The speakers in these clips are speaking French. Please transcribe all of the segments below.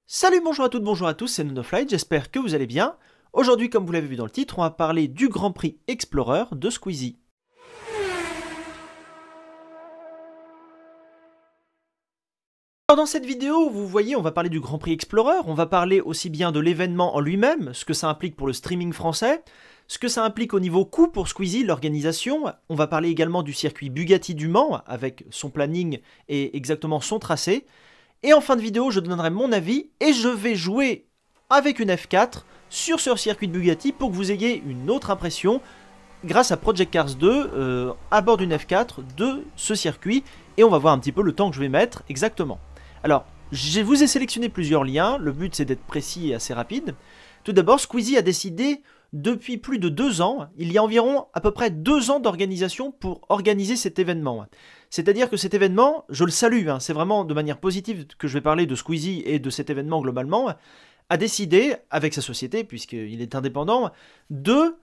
Salut, bonjour à toutes, bonjour à tous, c'est Nonoflight, j'espère que vous allez bien. Aujourd'hui, comme vous l'avez vu dans le titre, on va parler du Grand Prix Explorer de Squeezie. Alors dans cette vidéo, vous voyez, on va parler du Grand Prix Explorer, on va parler aussi bien de l'événement en lui-même, ce que ça implique pour le streaming français, ce que ça implique au niveau coût pour Squeezie, l'organisation. On va parler également du circuit Bugatti du Mans, avec son planning et exactement son tracé. Et en fin de vidéo, je donnerai mon avis et je vais jouer avec une F4 sur ce circuit de Bugatti pour que vous ayez une autre impression grâce à Project Cars 2 à bord d'une F4 de ce circuit. Et on va voir un petit peu le temps que je vais mettre exactement. Alors, je vous ai sélectionné plusieurs liens. Le but, c'est d'être précis et assez rapide. Tout d'abord, Squeezie a décidé depuis plus de 2 ans, il y a environ à peu près 2 ans d'organisation pour organiser cet événement. C'est-à-dire que cet événement, je le salue, c'est vraiment de manière positive que je vais parler de Squeezie et de cet événement globalement, a décidé, avec sa société, puisqu'il est indépendant, de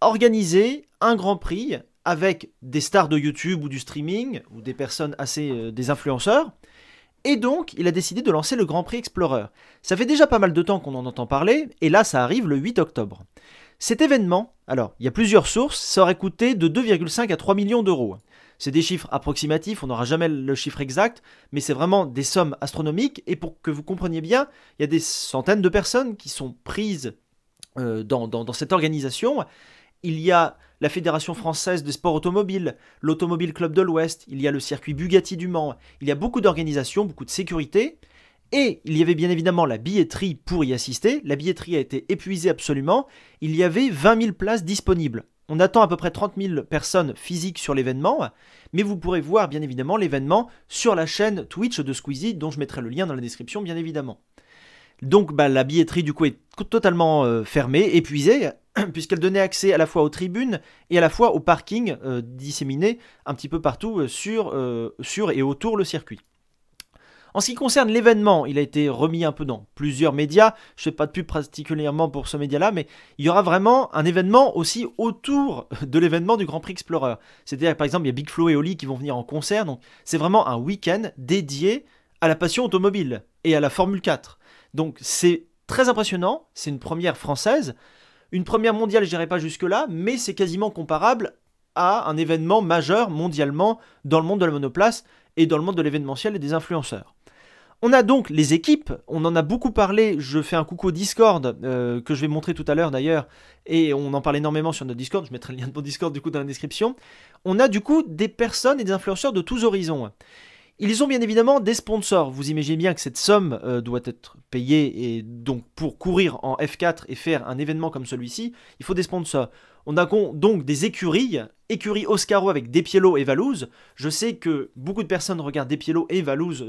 organiser un Grand Prix avec des stars de YouTube ou du streaming, ou des personnes assez, des influenceurs. Et donc, il a décidé de lancer le Grand Prix Explorer. Ça fait déjà pas mal de temps qu'on en entend parler, et là, ça arrive le 8 octobre. Cet événement, alors, il y a plusieurs sources, ça aurait coûté de 2,5 à 3 millions d'euros. C'est des chiffres approximatifs, on n'aura jamais le chiffre exact, mais c'est vraiment des sommes astronomiques, et pour que vous compreniez bien, il y a des centaines de personnes qui sont prises dans cette organisation. Il y a la Fédération française des sports automobiles, l'Automobile Club de l'Ouest, il y a le circuit Bugatti du Mans, il y a beaucoup d'organisations, beaucoup de sécurité, et il y avait bien évidemment la billetterie pour y assister. La billetterie a été épuisée absolument, il y avait 20 000 places disponibles. On attend à peu près 30 000 personnes physiques sur l'événement, mais vous pourrez voir bien évidemment l'événement sur la chaîne Twitch de Squeezie, dont je mettrai le lien dans la description bien évidemment. Donc la billetterie du coup est totalement fermée, épuisée, puisqu'elle donnait accès à la fois aux tribunes et à la fois au parking disséminé un petit peu partout sur et autour le circuit. En ce qui concerne l'événement, il a été remis un peu dans plusieurs médias. Je ne fais pas de pub particulièrement pour ce média-là, mais il y aura vraiment un événement aussi autour de l'événement du Grand Prix Explorer. C'est-à-dire, par exemple, il y a Big Flo et Oli qui vont venir en concert. Donc, c'est vraiment un week-end dédié à la passion automobile et à la Formule 4. Donc, c'est très impressionnant. C'est une première française. Une première mondiale, je dirais pas jusque-là, mais c'est quasiment comparable à un événement majeur mondialement dans le monde de la monoplace et dans le monde de l'événementiel et des influenceurs. On a donc les équipes, on en a beaucoup parlé, je fais un coucou au Discord, que je vais montrer tout à l'heure d'ailleurs, et on en parle énormément sur notre Discord, je mettrai le lien de mon Discord du coup dans la description. On a du coup des personnes et des influenceurs de tous horizons. Ils ont bien évidemment des sponsors, vous imaginez bien que cette somme doit être payée, et donc pour courir en F4 et faire un événement comme celui-ci, il faut des sponsors. On a donc des écuries Oscaro avec Despiello et Valouz. Je sais que beaucoup de personnes regardent Despiello et Valouz,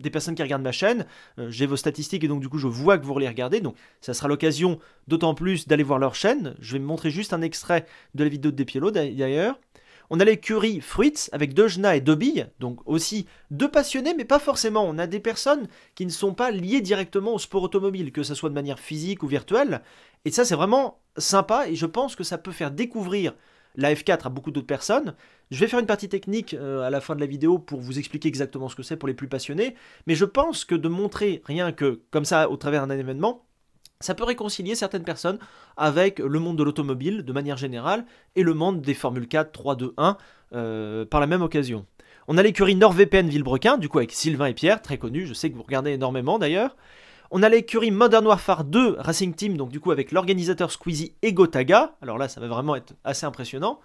des personnes qui regardent ma chaîne. J'ai vos statistiques et donc du coup je vois que vous les regardez. Donc ça sera l'occasion d'autant plus d'aller voir leur chaîne. Je vais me montrer juste un extrait de la vidéo de Despiello d'ailleurs. On a l'écurie Fruits avec Dejna et Dobby, donc aussi deux passionnés, mais pas forcément. On a des personnes qui ne sont pas liées directement au sport automobile, que ce soit de manière physique ou virtuelle. Et ça, c'est vraiment sympa et je pense que ça peut faire découvrir la F4 à beaucoup d'autres personnes. Je vais faire une partie technique à la fin de la vidéo pour vous expliquer exactement ce que c'est pour les plus passionnés. Mais je pense que de montrer rien que comme ça au travers d'un événement, ça peut réconcilier certaines personnes avec le monde de l'automobile de manière générale et le monde des Formule 4, 3, 2, 1 par la même occasion. On a l'écurie NordVPN Villebrequin, du coup avec Sylvain et Pierre, très connus, je sais que vous regardez énormément d'ailleurs. On a l'écurie Modern Warfare 2 Racing Team, donc du coup avec l'organisateur Squeezie et Gotaga, alors là ça va vraiment être assez impressionnant.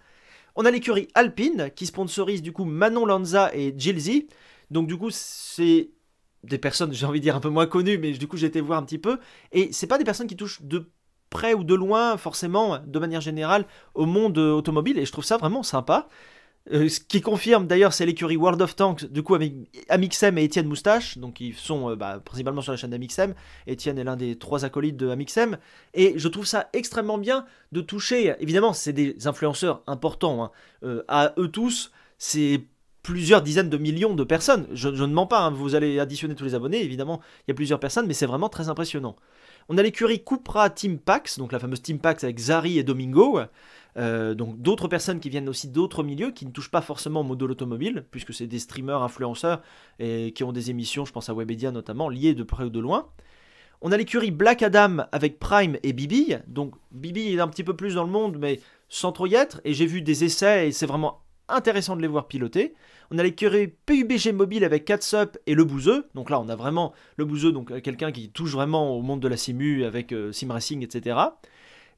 On a l'écurie Alpine qui sponsorise du coup Manon Lanza et Gilzy, donc du coup c'est des personnes, j'ai envie de dire, un peu moins connues, mais du coup j'ai été voir un petit peu, et c'est pas des personnes qui touchent de près ou de loin, forcément, de manière générale, au monde automobile, et je trouve ça vraiment sympa. Ce qui confirme d'ailleurs, c'est l'écurie World of Tanks, du coup avec Amixem et Étienne Moustache, donc ils sont principalement sur la chaîne d'Amixem. Étienne est l'un des 3 acolytes de Amixem, et je trouve ça extrêmement bien de toucher, évidemment c'est des influenceurs importants, à eux tous, c'est plusieurs dizaines de millions de personnes. Je ne mens pas, vous allez additionner tous les abonnés, évidemment, il y a plusieurs personnes, mais c'est vraiment très impressionnant. On a l'écurie Cupra Team Pax, donc la fameuse Team Pax avec Zari et Domingo. Donc d'autres personnes qui viennent aussi d'autres milieux, qui ne touchent pas forcément au modèle automobile, puisque c'est des streamers, influenceurs, et qui ont des émissions, je pense à Webedia notamment, liées de près ou de loin. On a l'écurie Black Adam avec Prime et Bibi. Donc Bibi est un petit peu plus dans le monde, mais sans trop y être. Et j'ai vu des essais et c'est vraiment intéressant de les voir piloter. On a l'écurie PUBG Mobile avec Catsup et Le Bouzeux. Donc là, on a vraiment Le Bouzeux, donc quelqu'un qui touche vraiment au monde de la simu avec Sim Racing, etc.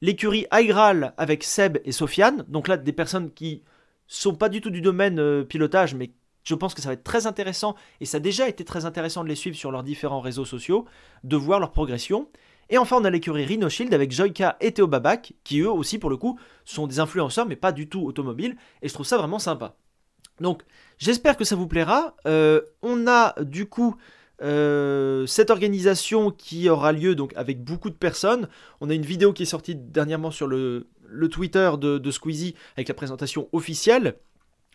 L'écurie Aigral avec Seb et Sofiane. Donc là, des personnes qui sont pas du tout du domaine pilotage, mais je pense que ça va être très intéressant, et ça a déjà été très intéressant de les suivre sur leurs différents réseaux sociaux, de voir leur progression. Et enfin, on a l'écurie Rhino Shield avec Joyka et Théo Babac, qui eux aussi, pour le coup, sont des influenceurs, mais pas du tout automobiles, et je trouve ça vraiment sympa. Donc, j'espère que ça vous plaira. On a du coup cette organisation qui aura lieu donc avec beaucoup de personnes. On a une vidéo qui est sortie dernièrement sur le Twitter de Squeezie avec la présentation officielle.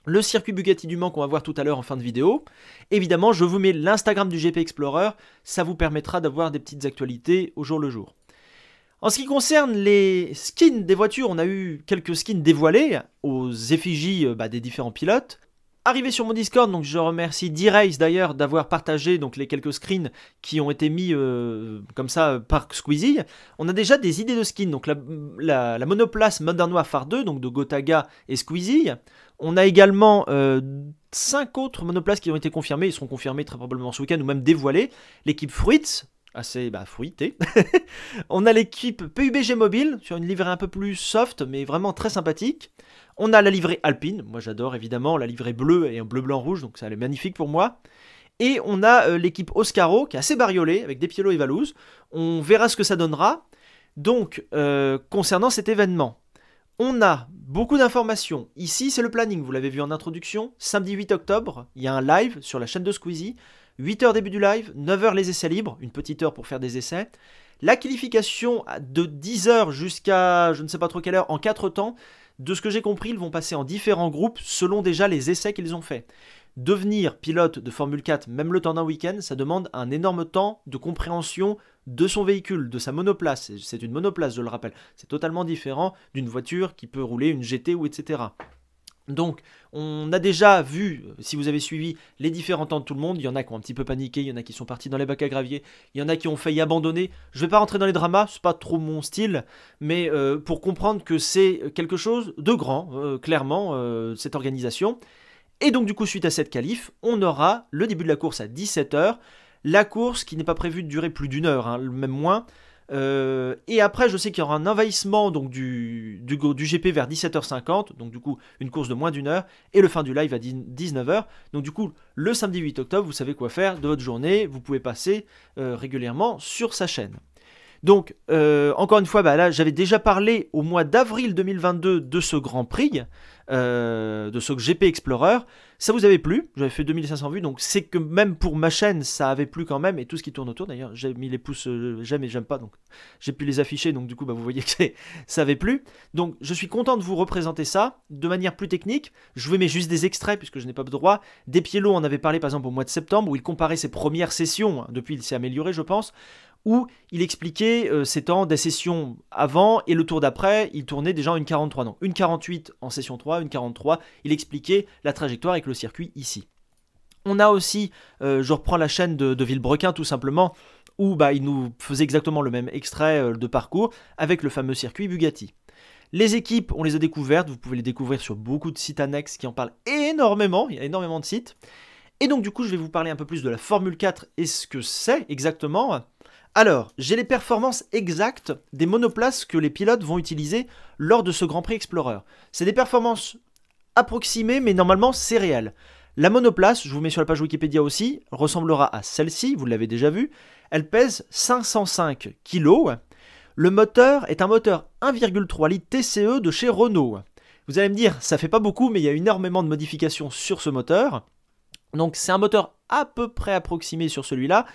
Le circuit Bugatti du Mans qu'on va voir tout à l'heure en fin de vidéo. Évidemment, je vous mets l'Instagram du GP Explorer, ça vous permettra d'avoir des petites actualités au jour le jour. En ce qui concerne les skins des voitures, on a eu quelques skins dévoilés aux effigies des différents pilotes. Arrivé sur mon Discord, donc je remercie D-Race d'ailleurs d'avoir partagé donc les quelques screens qui ont été mis comme ça par Squeezie. On a déjà des idées de skins, donc la monoplace Modern Warfare 2, donc de Gotaga et Squeezie. On a également 5 autres monoplaces qui ont été confirmées, ils seront confirmés très probablement ce week-end ou même dévoilés. L'équipe Fruits, assez fruité. On a l'équipe PUBG Mobile sur une livrée un peu plus soft mais vraiment très sympathique. On a la livrée Alpine, moi j'adore évidemment, la livrée bleue et un bleu-blanc-rouge, donc ça elle est magnifique pour moi. Et on a l'équipe Oscaro qui est assez bariolée avec Despiello et Valouz. On verra ce que ça donnera. Donc concernant cet événement, on a beaucoup d'informations. Ici c'est le planning, vous l'avez vu en introduction. Samedi 8 octobre, il y a un live sur la chaîne de Squeezie. 8h début du live, 9h les essais libres, une petite heure pour faire des essais. La qualification de 10h jusqu'à je ne sais pas trop quelle heure en 4 temps. De ce que j'ai compris, ils vont passer en différents groupes selon déjà les essais qu'ils ont faits. Devenir pilote de Formule 4, même le temps d'un week-end, ça demande un énorme temps de compréhension de son véhicule, de sa monoplace. C'est une monoplace, je le rappelle. C'est totalement différent d'une voiture qui peut rouler une GT ou etc. Donc, on a déjà vu, si vous avez suivi les différents temps de tout le monde, il y en a qui ont un petit peu paniqué, il y en a qui sont partis dans les bacs à gravier, il y en a qui ont failli abandonner. Je ne vais pas rentrer dans les dramas, c'est pas trop mon style, mais pour comprendre que c'est quelque chose de grand, clairement, cette organisation. Et donc, du coup, suite à cette qualif, on aura le début de la course à 17h, la course qui n'est pas prévue de durer plus d'1 heure, même moins. Et après je sais qu'il y aura un envahissement donc, du GP vers 17h50, donc du coup une course de moins d'1 heure, et le fin du live à 19h. Donc du coup le samedi 8 octobre vous savez quoi faire de votre journée, vous pouvez passer régulièrement sur sa chaîne. Donc encore une fois là j'avais déjà parlé au mois d'avril 2022 de ce Grand Prix, de ce GP Explorer. Ça vous avait plu, j'avais fait 2500 vues, donc c'est que même pour ma chaîne ça avait plu quand même, et tout ce qui tourne autour d'ailleurs, j'ai mis les pouces j'aime et j'aime pas, donc j'ai pu les afficher, donc du coup vous voyez que ça avait plu. Donc je suis content de vous représenter ça de manière plus technique. Je vous mets juste des extraits puisque je n'ai pas le droit. Despiello en avait parlé par exemple au mois de septembre où il comparait ses premières sessions, depuis il s'est amélioré je pense, où il expliquait ses temps des sessions avant et le tour d'après, il tournait déjà en 1,43, non, 1,48 en session 3, 1,43, il expliquait la trajectoire avec le circuit ici. On a aussi, je reprends la chaîne de Villebrequin tout simplement, où il nous faisait exactement le même extrait de parcours avec le fameux circuit Bugatti. Les équipes, on les a découvertes, vous pouvez les découvrir sur beaucoup de sites annexes qui en parlent énormément, il y a énormément de sites. Et donc du coup je vais vous parler un peu plus de la Formule 4 et ce que c'est exactement. Alors, j'ai les performances exactes des monoplaces que les pilotes vont utiliser lors de ce Grand Prix Explorer. C'est des performances approximées, mais normalement c'est réel. La monoplace, je vous mets sur la page Wikipédia aussi, ressemblera à celle-ci, vous l'avez déjà vu. Elle pèse 505 kg. Le moteur est un moteur 1,3 litres TCE de chez Renault. Vous allez me dire, ça fait pas beaucoup, mais il y a énormément de modifications sur ce moteur. Donc c'est un moteur à peu près approximé sur celui-là.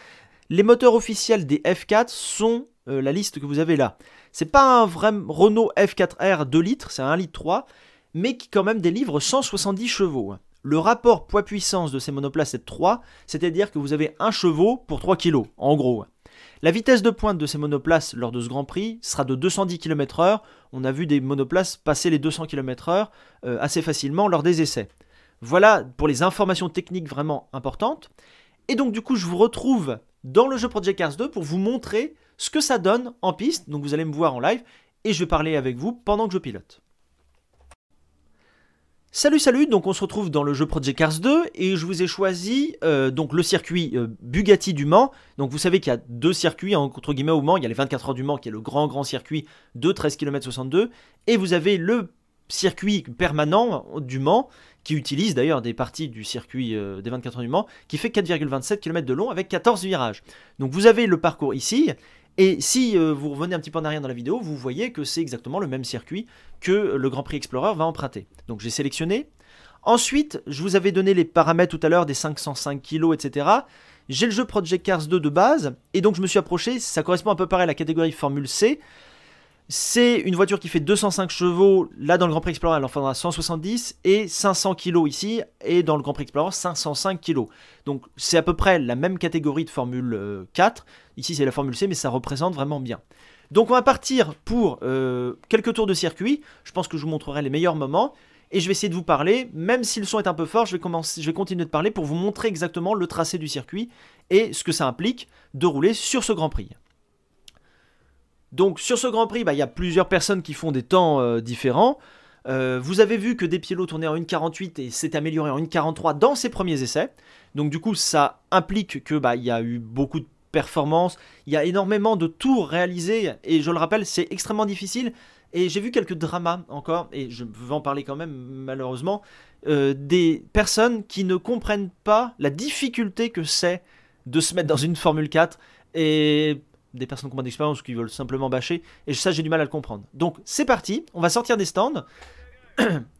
Les moteurs officiels des F4 sont la liste que vous avez là. C'est pas un vrai Renault F4R 2 litres, c'est un 1,3 litre, mais qui quand même délivre 170 chevaux. Le rapport poids-puissance de ces monoplaces est de 3, c'est-à-dire que vous avez 1 chevaux pour 3 kg, en gros. La vitesse de pointe de ces monoplaces lors de ce Grand Prix sera de 210 km/h. On a vu des monoplaces passer les 200 km/h assez facilement lors des essais. Voilà pour les informations techniques vraiment importantes. Et donc du coup, je vous retrouve dans le jeu Project Cars 2 pour vous montrer ce que ça donne en piste. Donc vous allez me voir en live et je vais parler avec vous pendant que je pilote. Salut, donc on se retrouve dans le jeu Project Cars 2 et je vous ai choisi donc le circuit Bugatti du Mans. Donc vous savez qu'il y a deux circuits entre guillemets au Mans. Il y a les 24 heures du Mans qui est le grand circuit de 13 km 62 et vous avez le circuit permanent du Mans qui utilise d'ailleurs des parties du circuit des 24 heures du Mans qui fait 4,27 km de long avec 14 virages. Donc vous avez le parcours ici. Et si vous revenez un petit peu en arrière dans la vidéo, vous voyez que c'est exactement le même circuit que le Grand Prix Explorer va emprunter. Donc j'ai sélectionné. Ensuite, je vous avais donné les paramètres tout à l'heure des 505 kg, etc. J'ai le jeu Project Cars 2 de base, et donc je me suis approché, ça correspond à peu près à la catégorie Formule C. C'est une voiture qui fait 205 chevaux, là dans le Grand Prix Explorer elle en faudra 170, et 500 kg ici, et dans le Grand Prix Explorer 505 kg. Donc c'est à peu près la même catégorie de Formule 4, ici c'est la Formule C, mais ça représente vraiment bien. Donc on va partir pour quelques tours de circuit, je pense que je vous montrerai les meilleurs moments, et je vais essayer de vous parler, même si le son est un peu fort, je vais continuer de parler pour vous montrer exactement le tracé du circuit, et ce que ça implique de rouler sur ce Grand Prix. Donc sur ce Grand Prix, il y a plusieurs personnes qui font des temps différents. Vous avez vu que Despiello tournait en 1,48 et s'est amélioré en 1,43 dans ses premiers essais. Donc du coup, ça implique que il y a eu beaucoup de performances, il y a énormément de tours réalisés et je le rappelle, c'est extrêmement difficile. Et j'ai vu quelques dramas encore, et je veux en parler quand même malheureusement, des personnes qui ne comprennent pas la difficulté que c'est de se mettre dans une Formule 4 et des personnes qui ont moins d'expérience qui veulent simplement bâcher, et ça j'ai du mal à le comprendre. Donc c'est parti, on va sortir des stands.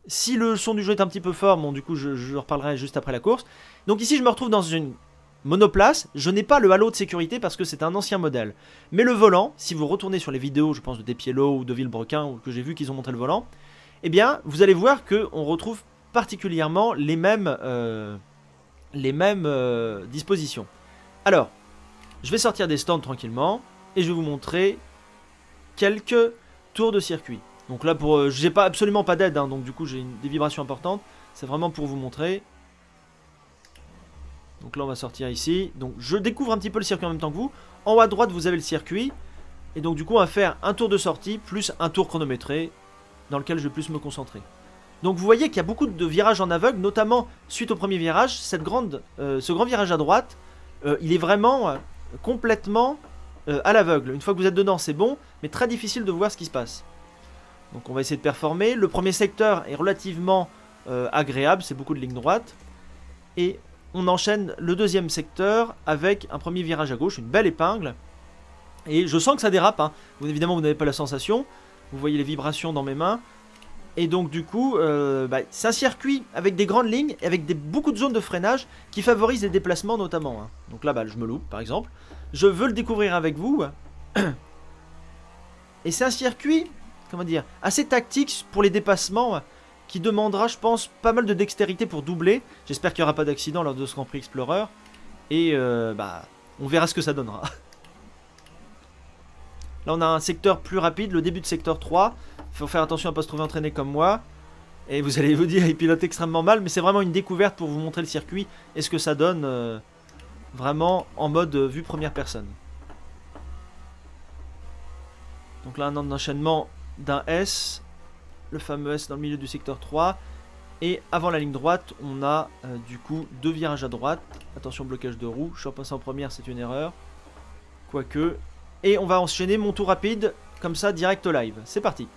Si le son du jeu est un petit peu fort, bon du coup je reparlerai juste après la course. Donc ici je me retrouve dans une monoplace, je n'ai pas le halo de sécurité parce que c'est un ancien modèle. Mais le volant, si vous retournez sur les vidéos, je pense de Despiello ou de Villebrequin, ou que j'ai vu qu'ils ont montré le volant, eh bien vous allez voir qu'on retrouve particulièrement les mêmes dispositions. Alors, je vais sortir des stands tranquillement et je vais vous montrer quelques tours de circuit. Donc là, j'ai pas absolument pas d'aide, donc du coup j'ai des vibrations importantes. C'est vraiment pour vous montrer. Donc là on va sortir ici. Donc je découvre un petit peu le circuit en même temps que vous. En haut à droite vous avez le circuit. Et donc du coup on va faire un tour de sortie plus un tour chronométré dans lequel je vais plus me concentrer. Donc vous voyez qu'il y a beaucoup de virages en aveugle, notamment suite au premier virage. Ce grand virage à droite, il est vraiment complètement à l'aveugle. Une fois que vous êtes dedans c'est bon, mais très difficile de voir ce qui se passe. Donc on va essayer de performer. Le premier secteur est relativement agréable, c'est beaucoup de lignes droites. Et on enchaîne le deuxième secteur avec un premier virage à gauche, une belle épingle. Et je sens que ça dérape, hein. Évidemment vous n'avez pas la sensation, vous voyez les vibrations dans mes mains. Et donc du coup, c'est un circuit avec des grandes lignes et avec beaucoup de zones de freinage qui favorisent les déplacements notamment, hein. Donc là, je me loupe par exemple. Je veux le découvrir avec vous. Et c'est un circuit, comment dire, assez tactique pour les dépassements qui demandera, je pense, pas mal de dextérité pour doubler. J'espère qu'il n'y aura pas d'accident lors de ce Grand Prix Explorer. Et on verra ce que ça donnera. Là, on a un secteur plus rapide, le début de secteur 3. Il faut faire attention à ne pas se trouver entraîné comme moi. Et vous allez vous dire, il pilote extrêmement mal. Mais c'est vraiment une découverte pour vous montrer le circuit et ce que ça donne vraiment en mode vue première personne. Donc là, un enchaînement d'un S. Le fameux S dans le milieu du secteur 3. Et avant la ligne droite, on a du coup deux virages à droite. Attention, blocage de roue. Je suis repassé en première, c'est une erreur. Quoique. Et on va enchaîner mon tour rapide, comme ça, direct live. C'est parti.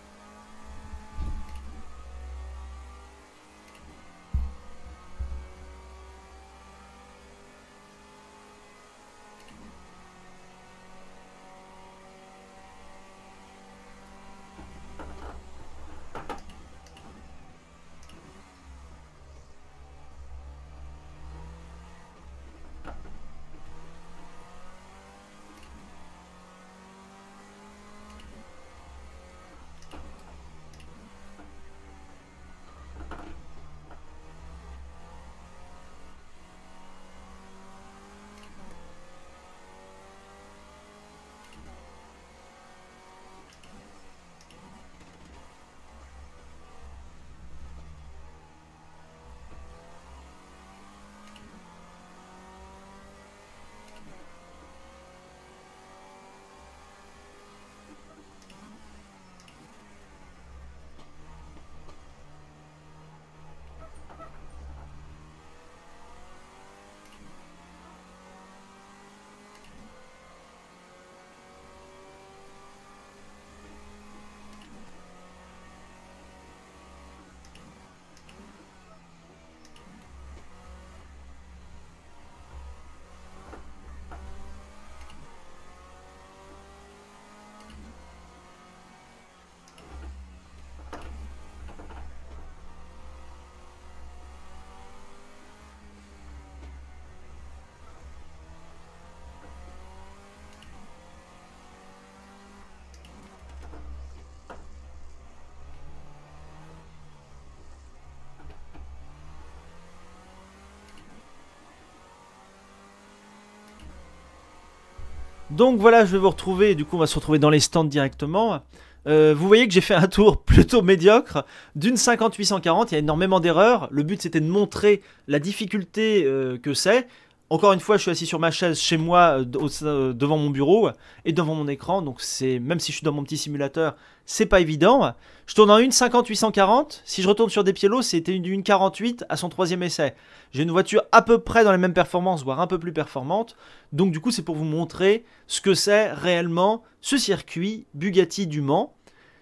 Donc voilà, je vais vous retrouver, du coup on va se retrouver dans les stands directement. Vous voyez que j'ai fait un tour plutôt médiocre d'une 50-840, il y a énormément d'erreurs. Le but c'était de montrer la difficulté que c'est. Encore une fois, je suis assis sur ma chaise chez moi, devant mon bureau et devant mon écran. Donc c'est, même si je suis dans mon petit simulateur, c'est pas évident. Je tourne en une 50-840. Si je retourne sur des pieds lots, c'était une 48 à son troisième essai. J'ai une voiture à peu près dans les mêmes performances, voire un peu plus performante. Donc du coup, c'est pour vous montrer ce que c'est réellement ce circuit Bugatti du Mans.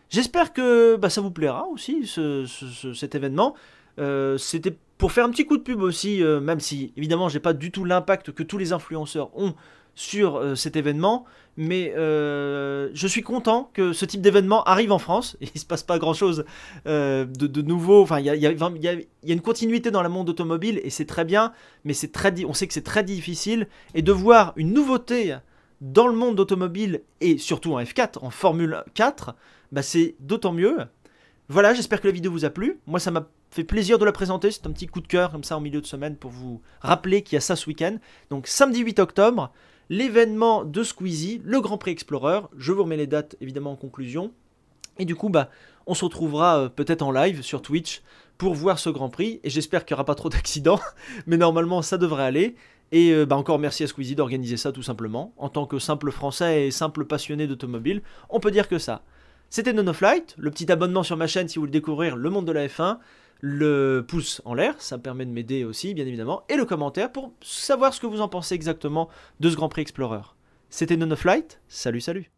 J'espère que ça vous plaira aussi, cet événement. C'était pour faire un petit coup de pub aussi, même si évidemment j'ai pas du tout l'impact que tous les influenceurs ont sur cet événement, mais je suis content que ce type d'événement arrive en France. Et il se passe pas grand chose de nouveau. Enfin, il y a une continuité dans le monde automobile et c'est très bien, mais on sait que c'est très difficile, et de voir une nouveauté dans le monde automobile et surtout en F4, en Formule 4, c'est d'autant mieux. Voilà, j'espère que la vidéo vous a plu. Moi, ça m'a fait plaisir de la présenter. C'est un petit coup de cœur comme ça en milieu de semaine pour vous rappeler qu'il y a ça ce week-end. Donc samedi 8 octobre, l'événement de Squeezie, le Grand Prix Explorer. Je vous remets les dates évidemment en conclusion. Et du coup, on se retrouvera peut-être en live sur Twitch pour voir ce Grand Prix. Et j'espère qu'il n'y aura pas trop d'accidents. Mais normalement, ça devrait aller. Et encore merci à Squeezie d'organiser ça tout simplement. En tant que simple français et simple passionné d'automobile, on peut dire que ça. C'était Nonoflight, le petit abonnement sur ma chaîne si vous voulez découvrir le monde de la F1, le pouce en l'air, ça me permet de m'aider aussi bien évidemment, et le commentaire pour savoir ce que vous en pensez exactement de ce Grand Prix Explorer. C'était Nonoflight, salut salut.